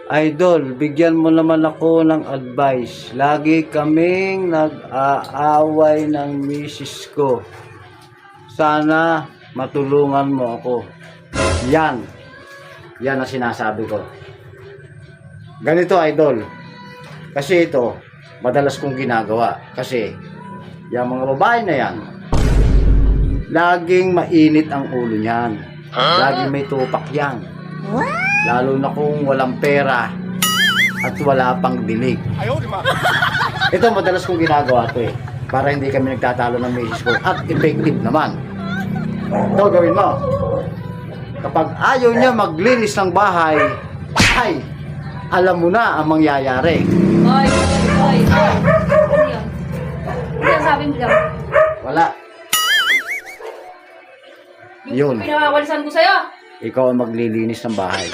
Idol, bigyan mo naman ako ng advice. Lagi kaming nag-aaway ng misis ko. Sana matulungan mo ako. Yan. Yan ang sinasabi ko. Ganito, Idol. Kasi ito, madalas kong ginagawa. Kasi, yung mga babae na yan, laging mainit ang ulo niyan. Laging may tupak yan. Lalo na kung walang pera at wala pang dilig. Ito madalas kong ginagawa to para hindi kami nagtatalo ng misis ko at effective naman. Ito gawin mo. Kapag ayaw niya maglinis ng bahay, ay alam mo na ang mangyayari. Hoy. Ano yun? Ano yung sabi mo dyan? Wala. Yun. Pinawawalisan ko sa'yo. Ikaw ang maglilinis ng bahay.